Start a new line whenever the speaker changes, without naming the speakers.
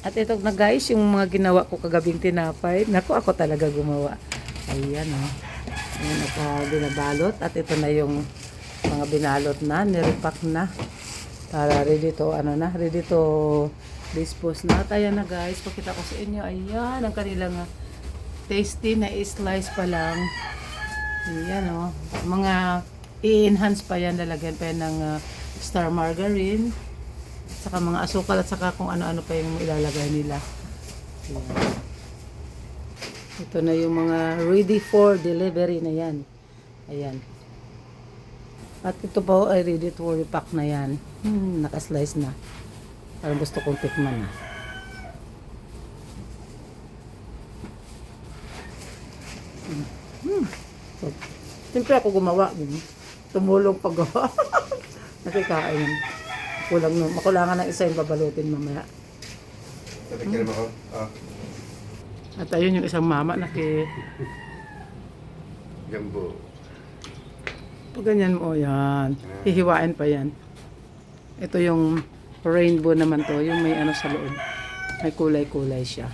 At ito na guys, yung mga ginawa ko kagabing tinapay. Naku, ako talaga gumawa. Ayan o. Ayan, at binabalot. At ito na yung mga binalot na, nirepack na. Para ready to, ready to dispose na. At ayan na guys, pakita ko sa inyo. Ayan, ang kanilang tasty na slice pa lang. Ayan o. Mga i-enhance pa yan, lalagyan pa yan ng star margarine. Saka mga asukal at saka kung ano-ano pa yung ilalagay nila. Ayan. Ito na yung mga ready for delivery na yan. Ayan. At ito po ay ready to repack na yan. Naka-slice na. Parang gusto kong tikman na. So, siyempre ako gumawa. Tumulong paggawa. Nakikain. Makulangan ng isa yung babalutin mamaya.
Napikir mo ako?
At ayun yung isang mama
Jumbo.
pag ganyan mo, yan. Hihiwain pa yan. Ito yung rainbow naman to. Yung may ano sa loob. May kulay-kulay siya.